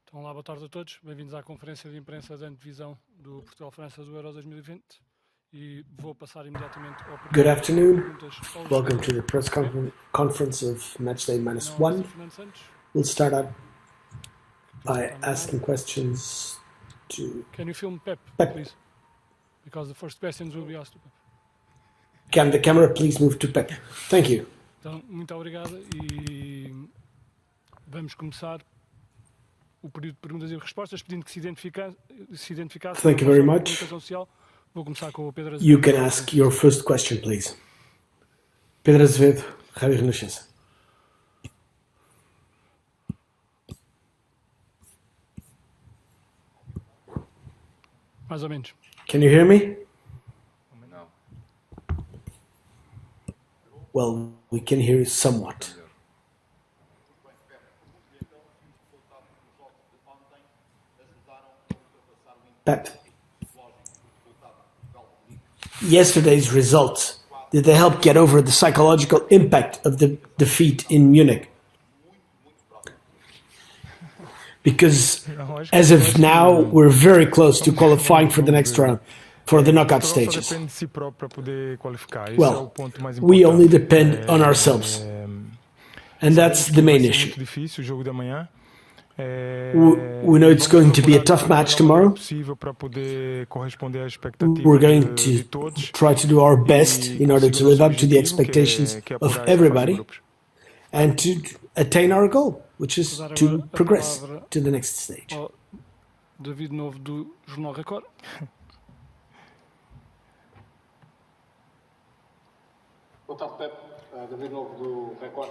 Então, olá, boa tarde a todos. Bem-vindos à conferência de imprensa da antevisão do Portugal-França do Euro 2020. E vou passar imediatamente ao primeiro. Good afternoon. Perguntas ao Welcome to jogador. the press conference of Matchday Não, -1. Fernando Santos. We'll start out Que by está asking questions to Can you film Pepe, Pepe. please? Because the first questions will be asked to Pepe. Can the camera please move to Pepe? Thank you. Então, muito obrigado e vamos começar o período de perguntas e respostas, pedindo que se identificasse. Thank you very pela much. comunicação social. Vou começar com o Pedro You Azevedo. can ask your first question, please. Pedro Azevedo, Rádio Renascença. Mais ou menos. Can you hear me? No. Well, we can hear you somewhat. Pep, yesterday's results, did they help get over the psychological impact of the defeat in Munich? Because as of now, we're very close to qualifying for the next round, for the knockout stages. Well, we only depend on ourselves. And that's the main issue. We know it's going to be a tough match tomorrow. We're going to try to do our best in order to live up to the expectations of everybody and to attain our goal, which is to progress to the next stage. David Novo do Jornal Record. Boa tarde, Pepe. David Novo do Record.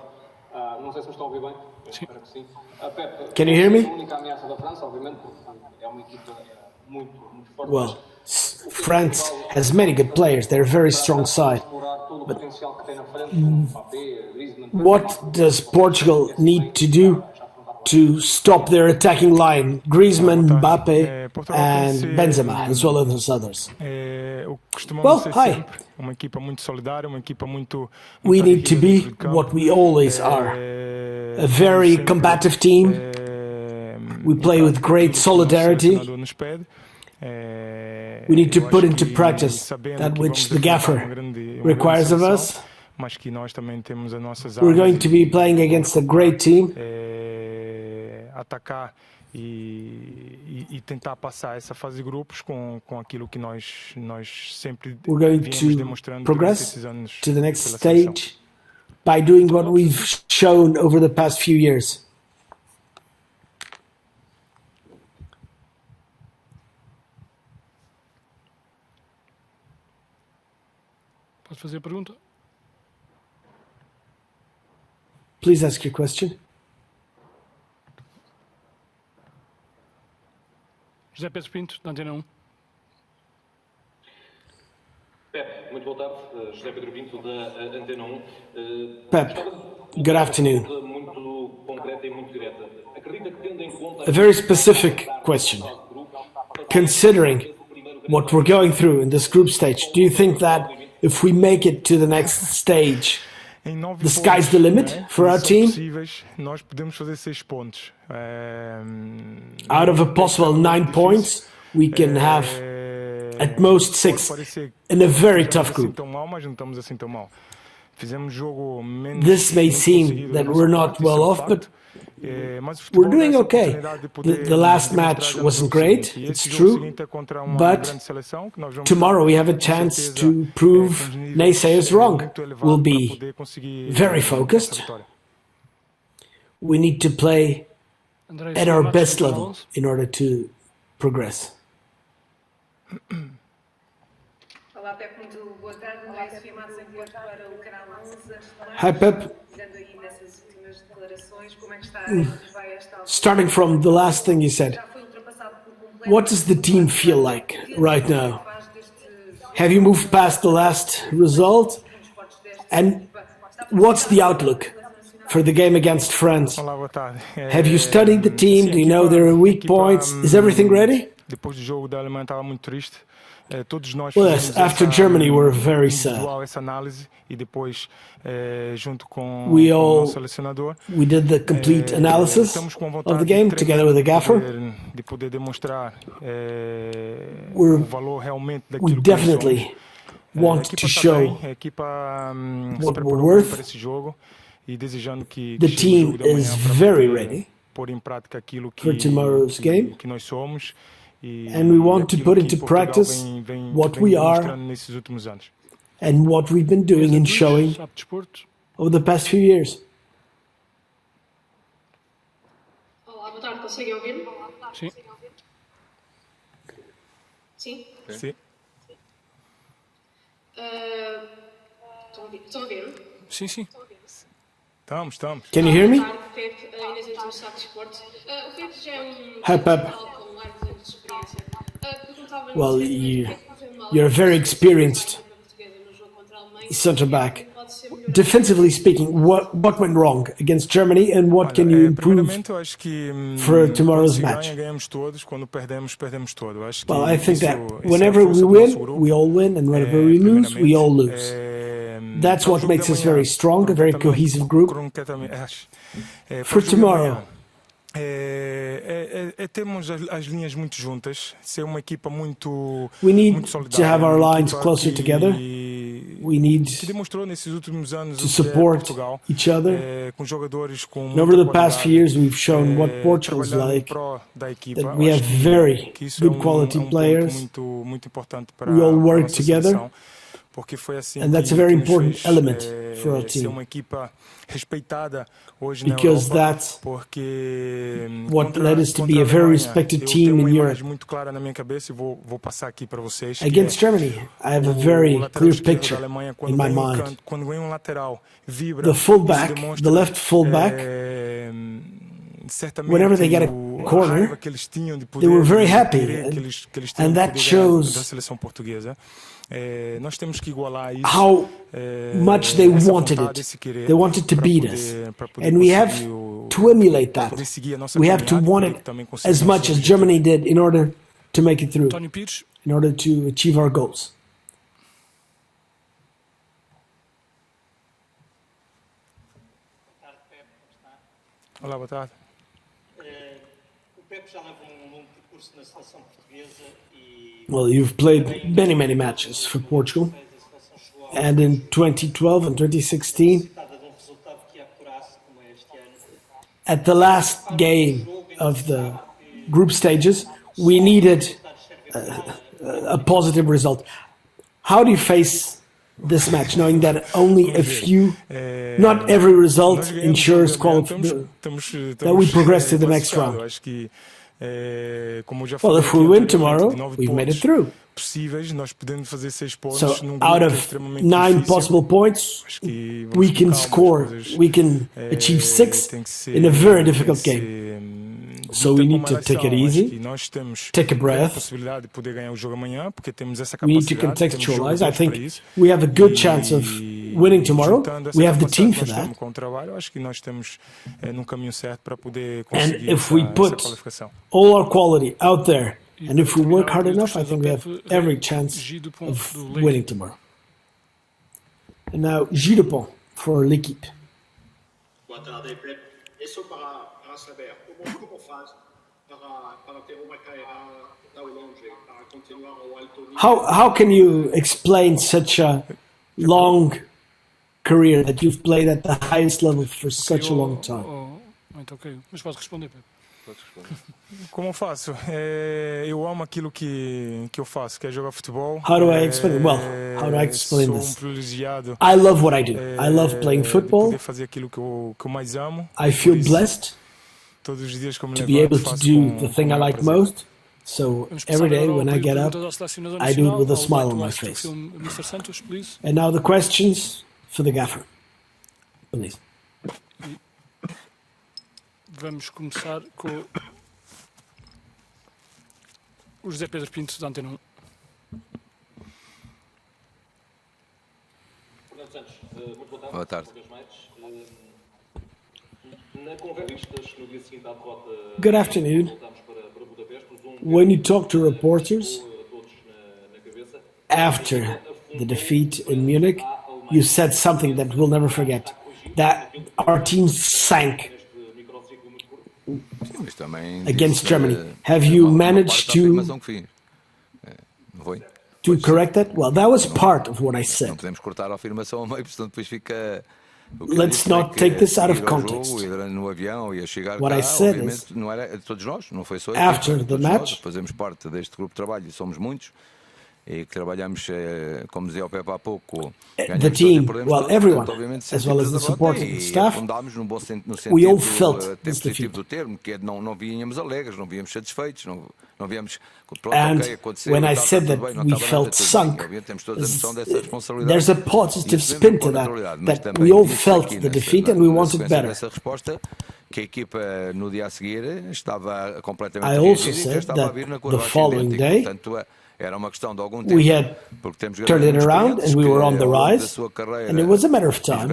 Não sei se me estão a ouvir bem. Espero que sim. Pepe, Can you hear me? a única ameaça da França, obviamente, porque é uma equipa muito forte. Well, France has many good players. They're a very strong side. But what does Portugal need to do to stop their attacking line? Griezmann, Mbappe, and Benzema, as well as others. Well, hi. We need to be what we always are. A very combative team. We play with great solidarity. We need to put into practice that which the gaffer requires of us. We're going to be playing against a great team. E tentar passar essa fase de grupos com aquilo que nós sempre We're going viemos to demonstrando progress durante esses anos to the next pela seleção. stage by doing what we've shown over the past few years. Pode fazer a pergunta? Please ask your question. José Pedro Pinto, da Antena 1. Pepe, muito boa tarde. José Pedro Pinto, da Antena 1. Pep, good afternoon. Muito concreta e muito direta. Acredita que, tendo em conta A very specific question. Considering what we're going through in this group stage, do you think that if we make it to the next stage, the sky's the limit for our team? Nós podemos fazer 6 pontos. Out of a possible 9 points, we can have at most 6 in a very tough group. This may seem that we're not well off, but we're doing okay. The last match wasn't great, it's true, but tomorrow we have a chance to prove naysayers wrong. We'll be very focused. We need to play at our best level in order to progress. Olá, Pepe, muito boa tarde. André Sofia Matos em Porto para o canal 11. Hi, Pep. Dizendo aí nessas últimas declarações, como é que está vai esta Starting from the last thing you said, já foi ultrapassado por completo. what does the team feel like right now? Have you moved past the last result? And what's the outlook for the game against France? Olá, boa tarde. Have you studied the team? Do you know their weak points? Is everything ready? Depois do jogo da Alemanha estava muito triste. todos nós Well, fizemos yes, after Germany, we're very sad. essa análise e depois junto com We o all nosso selecionador we did the complete analysis estamos com of vontade the game together with the gaffer. de poder demonstrar o We're, valor realmente we daquilo que nós somos. definitely A want equipa to está show bem, a equipa se what we're preparou bem para worth. esse jogo e desejando que The chegue o jogo team de amanhã is para very poder ready pôr em prática aquilo for tomorrow's game. que nós somos e And we want to aquilo put que into Portugal practice vem what we are demonstrando nesses últimos anos. and what we've been doing and showing Sabe desporto. over the past few years. Olá, boa tarde, conseguem ouvir-me? Sim. Sim? Sim. Estão a ouvir-me? Sim, sim. Estamos. Can you hear me? Boa tarde, Pepe, Inês António Sabe Desporto. O Pepe já é um Hi, Pepe. profissional com largos anos de experiência. Perguntava-lhe Well, se correu mal you're a very experienced portuguesa no jogo contra a Alemanha. center back. Pode ser melhorado. Defensively speaking, what went wrong against Germany and what can you improve? Primeiramente, eu acho que for tomorrow's quando se match? ganhamos todos, quando perdemos todos. Eu acho que Well, I think isso, that essa é a whenever we força do win, nosso grupo. we all win, and whenever we lose, we all lose. That's Para o what jogo makes de us amanhã, very strong, a very cohesive group. Para For o jogo de tomorrow, amanhã, temos as linhas muito juntas, ser uma equipa muito we need muito to solidária, have our uma lines equipa closer together. We need que demonstrou nesses últimos anos to o que é support Portugal, each other. com jogadores com And over muita the past few qualidade, years, we've shown what Portugal's trabalhando em like, pró da equipa. that we Acho have que very isso good é quality ponto players. muito importante para We all para a work nossa together. seleção, porque foi assim And that's a que very nos important fez, element for our ser team. uma equipa respeitada hoje na Because Europa, that's porque what led us to be contra a very Alemanha, respected eu team tenho uma in imagem Europe. muito clara na minha cabeça e vou passar aqui para vocês. Against Germany, I have a very lateral clear esquerdo da picture Alemanha, in quando my ganha mind. quando ganha um lateral, vibra. The Isso fullback, demonstra, the left fullback, certamente whenever they get a a corner, raiva que eles tinham de poder, they were very de happy, querer que eles tinham and de that poder ganhar shows da seleção portuguesa. Nós temos que igualar isso. how much they essa wanted vontade, it. esse querer, They wanted to para beat poder- us. para poder And we have conseguir to emulate that. poder seguir a nossa We have to caminhada e want poder it também conseguir as nossos much as objetivos. Germany did in order to make it through, António Pires. in order to achieve our goals. Olá, boa tarde. O Pepe já leva longo percurso na seleção portuguesa e Well, you've played many matches for Portugal, a seleção chegou and in 2012 and 2016, necessitada de resultado que a apurasse, como é este ano. at the last game of the group stages, we needed a positive result. How do you face this match, knowing that only a few, not every result Nós ganhamos ensures o jogo de amanhã, that we progress to the next classificados. round? Acho que, como eu já Well, falei if we aqui win anteriormente, tomorrow, de 9 we've made pontos it through. possíveis, nós podemos fazer 6 pontos So, num grupo out que é of extremamente 9 difícil. possible points, Acho que vamos we com can calma, as score, coisas, we can achieve 6 tem que ser- in a very tem difficult que game. ser, So dita we com need to moderação. take it Acho easy, que nós temos take a breath. a possibilidade de poder ganhar o jogo amanhã, porque temos essa We need to capacidade, temos contextualize. I jogadores para think isso. we have a good chance of winning tomorrow. Juntando essa We have the team capacidade for que nós that. temos com o trabalho, acho que nós estamos num caminho certo para poder And conseguir if we essa put qualificação. all our quality out there, E and if we para work terminar, hard o enough, I torcedor think we have Pepe, every chance G do ponto of do winning Leite. tomorrow. And now, Gilles Dupont for l'équipe. Boa tarde, Pepe. É só para saber como faz para ter uma carreira tão longe, para continuar ao alto nível. How can you explain such a long career that you've played at the highest level for such a long time? Então, ok. Mas pode responder, Pepe. Como eu faço? Eu amo aquilo que eu faço, que é jogar futebol. How do I explain? Well, how do I explain sou this? Privilegiado. I love what I do. I love playing De football. poder fazer aquilo que eu mais amo. I feel Por isso, blessed todos os dias que eu me to be levanto, able to faço do com the thing I maior like prazer. most. So Vamos every passar day agora ao when I período de get up, perguntas ao selecionador I do it with a nacional, smile ao on my Like to face. Film, Mr. Santos, please. And now the questions for the gaffer. Please. Vamos começar com o José Pedro Pinto, da Antena 1. Fernando Santos, muito boa tarde. Boa tarde. Uma vez mais. Na conversa no dia seguinte à derrota, Good afternoon. voltámos para Budapeste. Os When you talk to reporters, a todos na cabeça. after the defeat in Munich, you said something that we'll never forget, that our team sank against Germany. Have you managed to correct that? Well, that was part of what I said. Let's not take this out of context. What I said is, after the match, the team, well, everyone, as well as the support and staff, we all felt this defeat. And when I said that we felt sunk, there's a positive spin to that we all felt the defeat and we wanted better. I also said that the following day, we had turned it around and we were on the rise, and it was a matter of time.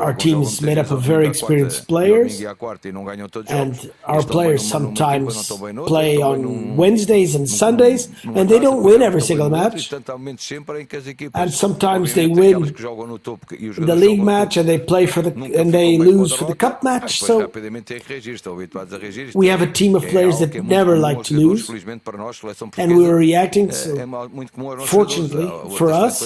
Our team is made up of very experienced players, and our players sometimes play on Wednesdays and Sundays, and they don't win every single match. And sometimes they win the league match and they play and they lose for the cup match. So we have a team of players that never like to lose. And we were reacting, so fortunately for us,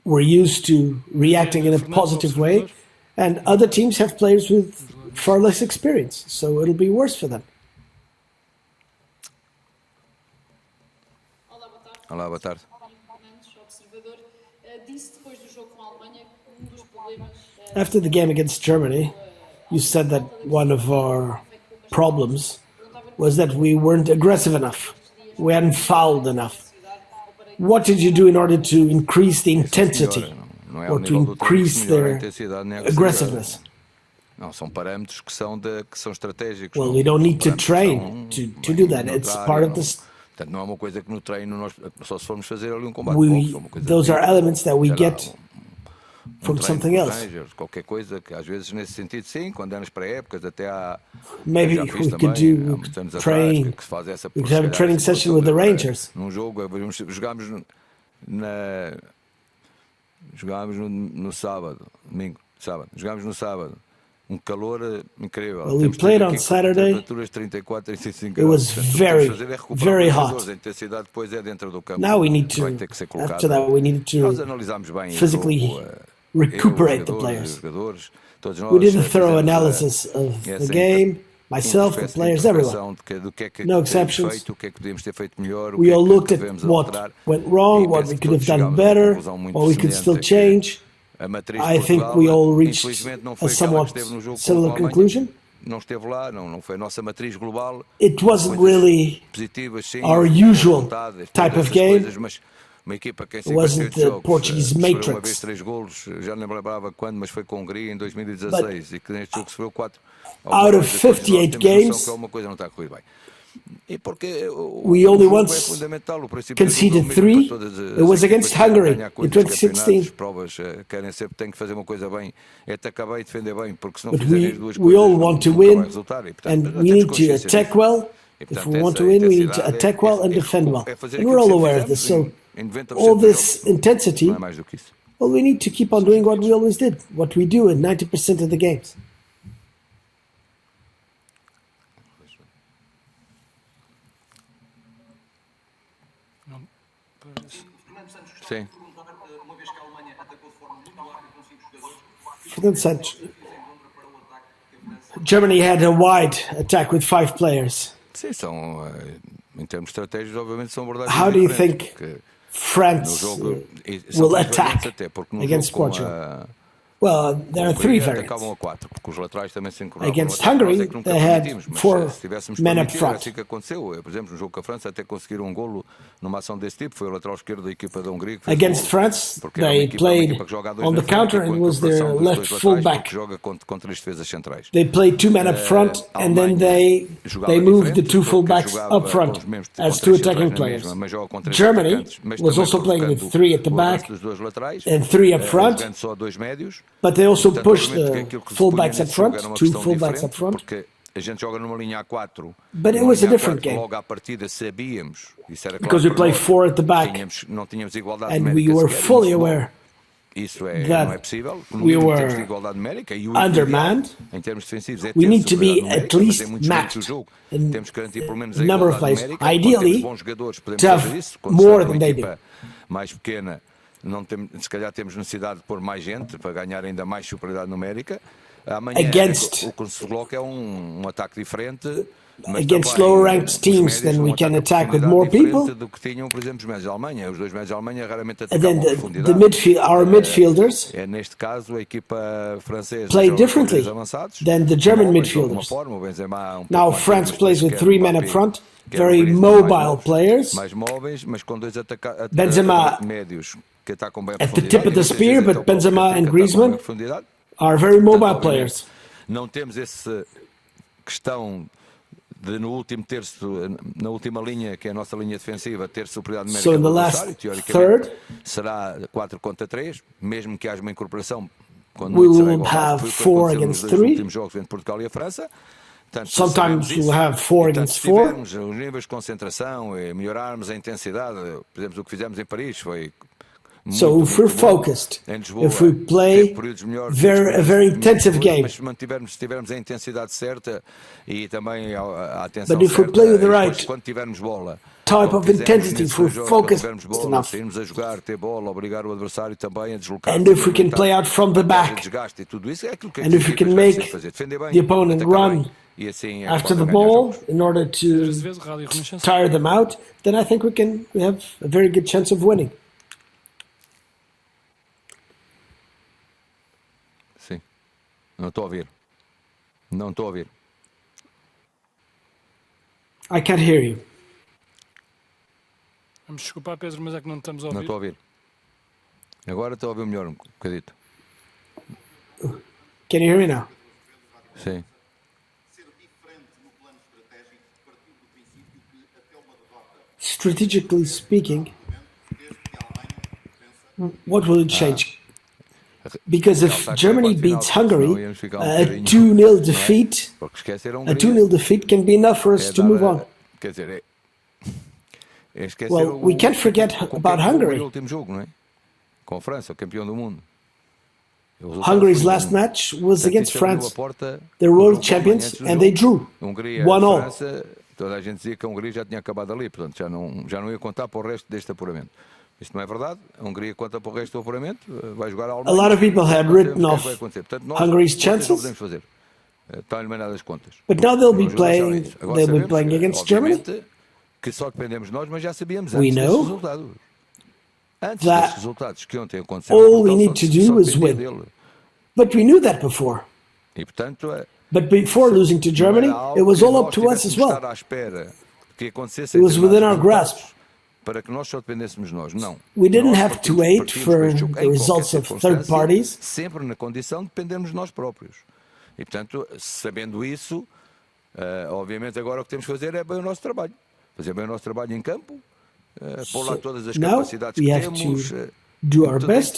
we're used to reacting in a positive way, and other teams have players with far less experience, so it'll be worse for them. Olá, boa tarde. After the game against Germany, you said that one of our problems was that we weren't aggressive enough. We hadn't fouled enough. What did you do in order to increase the intensity or to increase their aggressiveness? Well, we don't need to train to do that. It's part of this. Those are elements that we get from something else. Maybe we could have a training session with the Rangers. Well, we played on Saturday. It was very, very hot. Now we need to, after that, we needed to physically recuperate the players. We did a thorough analysis of the game, myself, the players, everyone. No exceptions. We all looked at what went wrong, what we could have done better, what we could still change. I think we all reached a somewhat similar conclusion. It wasn't really our usual type of game. It wasn't the Portuguese matrix. But out of 58 games, we only once conceded 3. It was against Hungary in 2016. But we all want to win, and we need to attack well. If we want to win, we need to attack well and defend well. And we're all aware of this. So all this intensity, well, we need to keep on doing what we always did, what we do in 90% of the games. Fernando Santos. Germany had a wide attack with 5 players. How do you think France will attack against Portugal? Well, there are 3 variants. Against Hungary, they had 4 men up front. Against France, they played on the counter and was their left full-back. They played 2 men up front, and then they moved the 2 full-backs up front as 2 attacking players. Germany was also playing with 3 at the back and 3 up front, but they also pushed the full-backs up front, 2 full-backs up front, a gente joga numa linha A4. But it was a different game. Logo à partida sabíamos, isso era claro, Because we play 4 at the back, não tínhamos igualdade and numérica we were sequer, fully aware isso that não é possível. No we mínimo temos de were igualdade numérica e o undermanned. em termos defensivos We need to be superioridade at numérica, least mas é muito matched o jogo. in Temos que garantir pelo menos a number of igualdade plays. numérica. Quando Ideally, temos bons jogadores, podemos to have fazer isso. Quando more somos than uma they equipa mais pequena, não temos, se calhar temos necessidade de pôr mais gente para ganhar ainda mais superioridade numérica. Amanhã Against- o que se coloca é um ataque diferente. Mas Against também, lower ranked os teams, médios, then we ataque can a attack with profundidade more diferente people. do que tinham, por exemplo, os médios da Alemanha. Os dois médios da Alemanha raramente And atacavam then a profundidade. our midfielders Neste caso, a equipa francesa play joga com differently três avançados, than the German móveis, de alguma midfielders. forma, o Benzema pouco Now mais France móveis, plays with quer 3 men Mbappé, up front, quer very Griezmann, mais mobile móveis, players. mais móveis, mas com dois Benzema médios que atacam bem a at the profundidade. tip of the E muitas spear, vezes, but então, Benzema que and atacam Griezmann bem a profundidade. Are very mobile Portanto, players. Não temos essa questão de no último terço, na última linha, que é a nossa linha defensiva, ter superioridade numérica So in do the last adversário. Teoricamente, third, será 4 contra 3, mesmo que haja uma incorporação. Quando we muito será will igualdade. have Foi o que 4 aconteceu nos against dois 3. últimos jogos entre Portugal e a França. Portanto, Sometimes sabemos we'll isso. have 4 E, portanto, against se 4. tivermos os níveis de concentração e melhorarmos a intensidade, por exemplo, o que fizemos em Paris foi So if we're focused, if we play a very intensive game, mas se tivermos a intensidade certa e também a atenção but if we certa, play with the depois, right quando tivermos bola, type of intensity, if we're quando focused tivermos bola, enough, sairmos a jogar, ter bola, obrigar o adversário também a deslocar, and if we can play out from the back, desgaste e tudo isso, é aquilo que and if we can make the opponent run e assim after the ball in order to tire them out, then I think we have a very good chance of winning. Sim. Não estou a ouvir. Não estou a ouvir. I can't hear you. Vamos desculpar, Pedro, mas é que não estamos a ouvir. Não estou a ouvir. Agora estou a ouvir melhor um bocadito. Can you hear me now? Sim. Strategically speaking, what will it change? Because if Germany beats Hungary, a 2-0 defeat, a 2-0 defeat can be enough for us to move on. Quer dizer, Well, we can't forget about Hungary. O último jogo, não é? Com a França, o campeão do mundo. Hungary's last match was against France. They're world champions and they drew. 1-0. Toda a gente dizia que a Hungria já tinha acabado ali, portanto já não ia contar para o resto deste apuramento. Isto não é verdade. A Hungria conta para o resto do apuramento, vai jogar a Alemanha. A lot of people had written off Hungary's chances. Estão eliminadas as contas. But now they'll be playing against Germany. Que só dependemos de nós, mas já sabíamos We antes desses know resultados. Antes that desses resultados que ontem aconteceram, all we need to do is win. But we knew that before. E portanto, but before losing to Germany, it was all up to us as well. It was within our grasp. Para que nós só dependêssemos de nós, não. We didn't have to wait for the results of third parties. Sempre na condição de dependermos de nós próprios. E portanto, sabendo isso, obviamente agora o que temos que fazer é bem o nosso trabalho. Fazer bem o nosso trabalho em campo, pôr lá todas as capacidades que temos,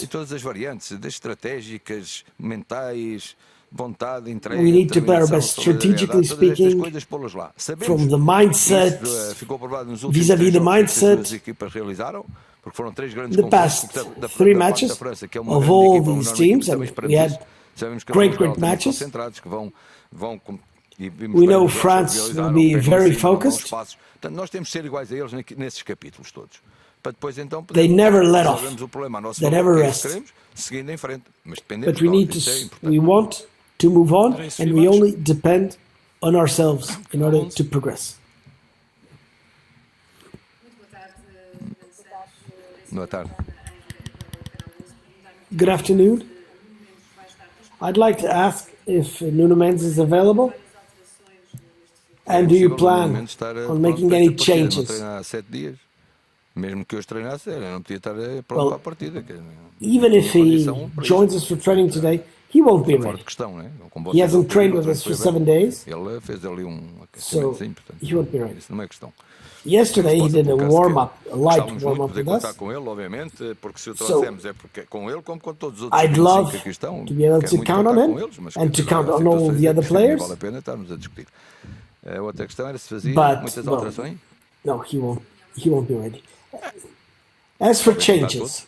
e todas as variantes, das estratégicas, mentais, vontade, entrega, we need to play our best strategically speaking, from the mindset, vis-à-vis the mindset. The past 3 matches of all these teams, and we had great matches. We know France will be very focused. Nós temos que ser iguais a eles nesses capítulos todos. Para depois então they never let off. They never rest. Seguindo em frente, mas but we want to move on, and we only depend on ourselves in order to progress. Boa tarde. Good afternoon. I'd like to ask if Nuno Mendes is available. And do you plan on making any changes? Mesmo que eu os treinasse, eu não podia estar pronto para a partida. Even if he joins us for training today, he won't be ready. Questão, né? He hasn't trained with us for 7 days. Ele fez ali So portanto, he won't be ready. isso não é questão. Yesterday he did a warm-up, a light warm-up poder with us. contar com ele, obviamente, porque se o trouxemos é porque com ele como com todos os outros I'd love que aqui estão. to be able to count on him and to count on all the other players. Vale a pena estarmos a discutir. A outra questão era se fazia muitas Well, alterações. no, he won't be ready. As for changes,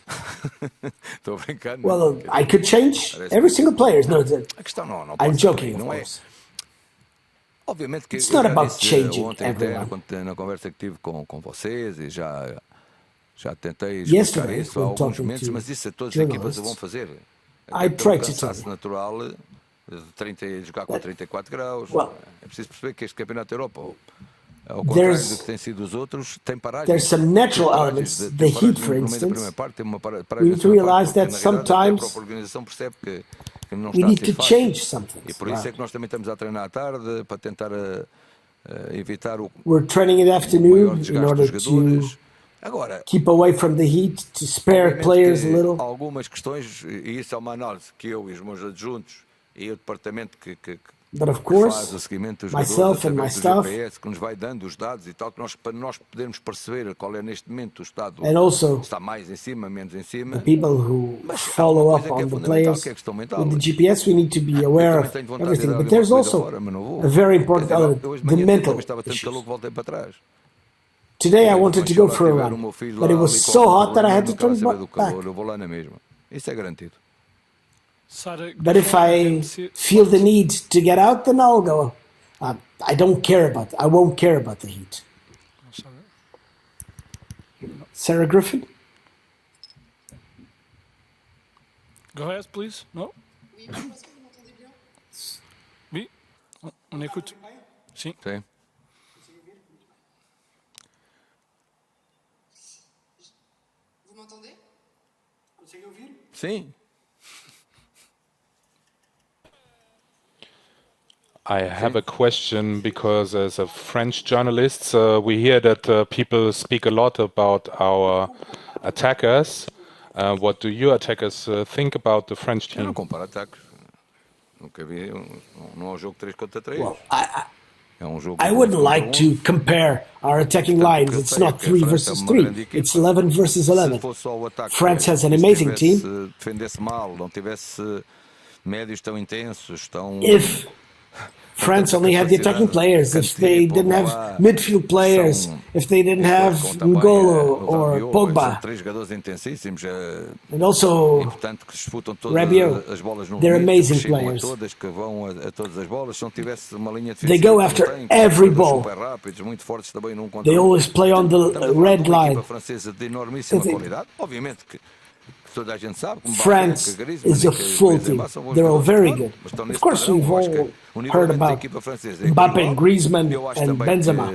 Estou brincando. well, I could change every single player. No, A questão não I'm pode joking, ser, of não é. course. Obviamente que It's eu not já about disse changing ontem everyone. na conversa que tive com vocês e já tentei explicar Yesterday, isso há when alguns talking momentos, to mas isso a todas as equipas o vão journalists, fazer. I Até pelo tried to cansaço tell you. natural de 30 e jogar com 34 graus. Well, É preciso perceber que este campeonato da Europa, ao contrário do que tem sido os outros, tem paragens. there's some natural elements. The heat, for instance. We need to realize that sometimes a própria organização percebe que não we está need a ser to fácil. change something. E por isso é que nós também estamos a treinar à tarde para tentar evitar o We're training in the maior afternoon in desgaste order dos to jogadores. Agora, keep away from the heat, to spare obviamente players a que little. algumas questões, e isso é uma análise que eu e os meus adjuntos e o departamento que But of faz course, o seguimento dos myself jogadores and my através do staff, GPS, que nos vai dando os dados e tal, para nós podermos perceber qual é neste momento o estado, and also está mais em cima, menos em cima. the people who Mas há follow uma up coisa que é on the fundamental, players que é a questão mental. with the GPS, we need to be aware Eu of também tenho vontade de everything. dar But uma there's corrida also fora, mas não vou. a very Quer important dizer, element, hoje de the manhã mental também estava tanto issues. calor que voltei para trás. Today I wanted to go Mas for a lá tiver o run, meu filho but it lá was ali com so algum hot that I problema, had to não quero turn saber do back. calor, eu vou lá na mesma. Isso é garantido. Sara, But if I feel the need to get out, then I'll go. I won't care about the heat. Sarah Griffin? Go ahead, please. No? Oui. On écoute. Sim. Sim. Vous m'entendez? Sim. I have a question because as a French journalist, we hear that people speak a lot about our attackers. What do your attackers think about the French Eu não team? comparo ataques. Nunca vi. Não é um jogo 3 contra 3. Well, É um jogo I wouldn't like to compare our attacking lines. It's not 3 versus 3. It's 11 versus 11. Se fosse só o ataque, France has an amazing team. Se defendesse mal, não tivesse médios tão intensos, tão... If France only had the attacking players, if they didn't have midfield players, if they didn't have N'Golo or São Pogba, 3 jogadores intensíssimos. and also Portanto, que disputam todas Rabiot, as bolas no they're momento, amazing que chegam players. a todas, que vão a todas as bolas. Se não tivesse uma linha They defensiva, go after tem, every jogadores ball. super rápidos, muito fortes também num contra They um. always play on the Estamos a falar red de uma line. equipa francesa de enormíssima qualidade. Obviamente que toda a gente sabe que France is a full team. They're all very good. Of course, we've all heard about Mbappe and Griezmann and Benzema.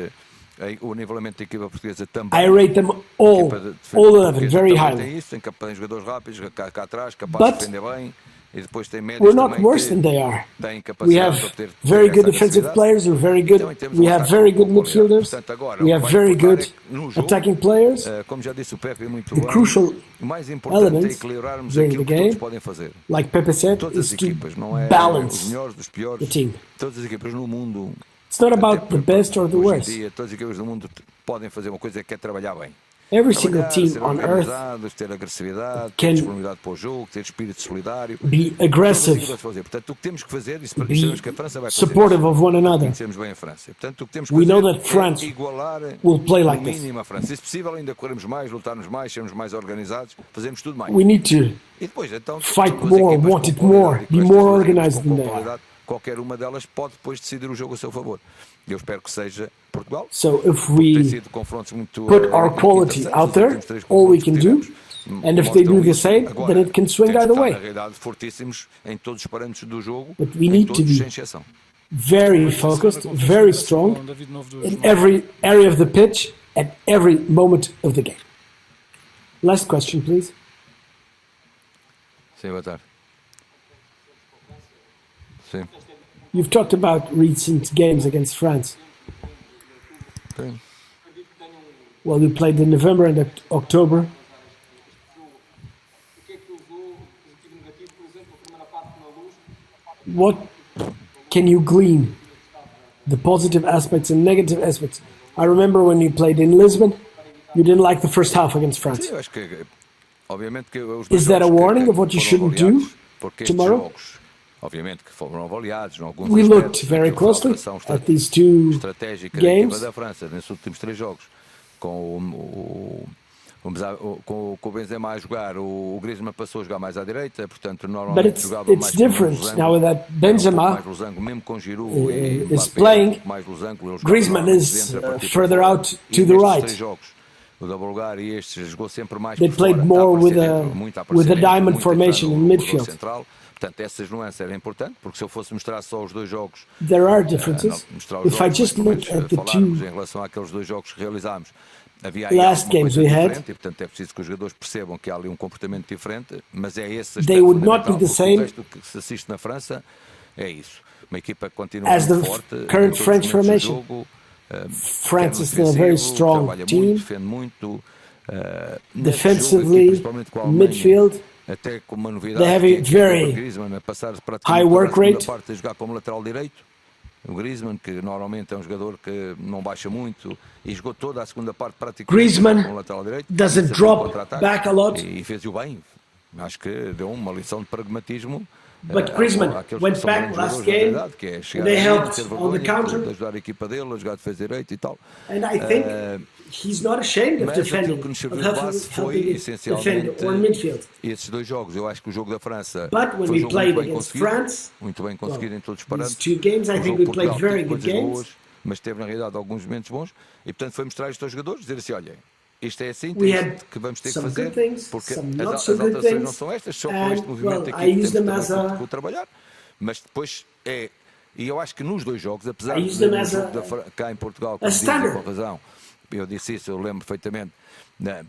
O nivelamento da equipa portuguesa também. I rate them all 11 very highly. Tem jogadores rápidos cá atrás, capazes But de defender bem. E depois tem médios we're not também worse que than they are. têm We capacidade para have ter very good essa defensive agressividade. players. We're very Também good. temos We um have ataque very com good qualidade. midfielders. Portanto, agora, We o que have vai very importar good é que no jogo, attacking players. como já disse o Pepe muito The bem, crucial o mais importante é elements equilibrarmos during aquilo the que todos game, podem fazer. like Pepe said, Todas is as to equipas, não é os balance melhores dos piores. the team. Todas as equipas no mundo, It's not até about the best or the hoje em worst. dia, todas as equipas do mundo podem fazer uma coisa que é trabalhar bem. Every single Trabalhar, team ser on earth organizados, ter agressividade, ter can disponibilidade para o jogo, ter espírito solidário. be Todas as aggressive, equipas fazer. Portanto, o que temos que fazer, e be sabemos que a França vai fazer supportive isso, of one another. conhecemos bem a França. Portanto, o que temos que We fazer know that France é igualar will play no like this. mínimo a França. Se possível, ainda corremos mais, lutarmos mais, sermos mais organizados, fazemos tudo mais. We need to E depois, então, fight duas more, equipas want com it more, qualidade, e be com estas more duas equipas organized com than they are. qualidade, qualquer uma delas pode depois decidir o jogo a seu favor. Eu espero que seja Portugal. So if Tem we sido confrontos muito put our quality interessantes, out os there, últimos 3 all we confrontos can que do, tivemos and if they do mostram the isso. same, Agora, then it can swing temos que either estar, way. na realidade, fortíssimos em todos os parâmetros do jogo, But we em need to todos, be sem exceção. very focused, very strong in every area of the pitch at every moment of the game. Last question, please. Sim, boa tarde. Sim. You've talked about recent games against France. Sim. Well, you played in November and October. What can you glean? The positive aspects and negative aspects. I remember when you played in Lisbon, you didn't like the first half against France. Is that a warning of what you shouldn't do tomorrow? We looked very closely at these two games. Com o Benzema a jogar, o Griezmann passou a jogar mais à direita, portanto normalmente jogava mais different now that Benzema is playing. Griezmann is further out to the right. O da Bulgária e este jogou sempre mais They played more with a diamond formation in midfield. Portanto, essas nuances eram importantes, porque se eu fosse mostrar só os dois jogos, there are differences. If I just look at the two em relação àqueles dois jogos que realizámos, havia last games we had, e portanto é preciso que os jogadores percebam que há ali um comportamento diferente, mas é esse they would not be the same. O resto que se assiste na França é isso. Uma equipa que continua as the forte, current French formation. France is still a very strong team. Defende muito, defensively, midfield. Até com uma novidade, they have a very Griezmann a passar high work rate. Parte a jogar como lateral direito. O Griezmann, que normalmente é um jogador que não baixa muito e jogou toda a segunda parte praticamente como lateral direito. Doesn't drop back a lot. E fez-o bem. Acho que deu uma lição de pragmatismo. But Griezmann went back last game. They helped on the counter. Ajudar a equipa dele, a jogar defesa direito e tal. And I think he's not ashamed of defending. Que nos serviu de base foi essencialmente esses dois jogos. Eu acho que o jogo da França foi um jogo muito bem conseguido em todos os parâmetros. Two games, I think we played very good games. Mas teve na realidade alguns momentos bons e portanto foi mostrar isto aos jogadores, dizer assim, olha, isto é assim que vamos ter que fazer, porque as alterações não são estas, só com este movimento aqui que temos que trabalhar, mas depois é, e eu acho que nos dois jogos, apesar de cá em Portugal, com razão, eu disse isso, eu lembro perfeitamente,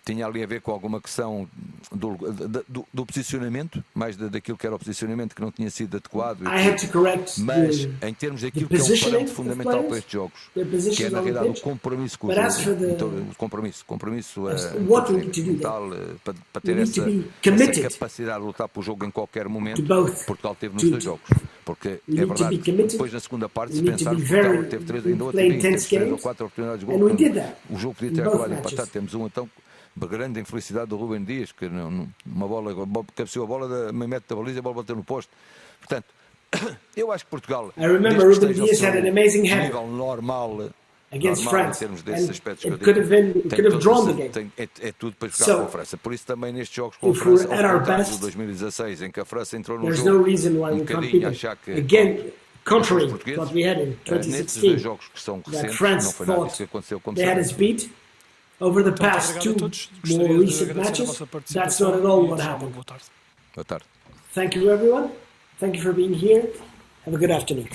tinha ali a ver com alguma questão do posicionamento, mais daquilo que era o posicionamento que não tinha sido adequado, mas em termos daquilo que é um parâmetro fundamental para estes jogos, que é na realidade o compromisso com o jogo, compromisso mental, para ter essa capacidade de lutar para o jogo em qualquer momento. Portugal teve nos dois jogos, porque é verdade, depois na segunda parte, se pensarmos que Portugal teve três ou quatro oportunidades de gol, o jogo podia ter acabado empatado, temos um então uma grande infelicidade do Rubem Dias, que uma bola cabeceou a bola da meio metro da baliza e a bola bateu no posto. Portanto, eu acho que Portugal, I remember Rubem Dias had an amazing header nível normal against France, em termos desses aspectos it could have drawn the game. É tudo para jogar com a França. Por isso também nestes jogos com a França, ao contrário de 2016, em que a França entrou no jogo um bocadinho a achar que contrary to what we had in 2016, jogos que são recentes, France thought they had us beat. Over the past two more recent matches, that's not at all what happened. Boa tarde. Thank you, everyone. Thank you for being here. Have a good afternoon.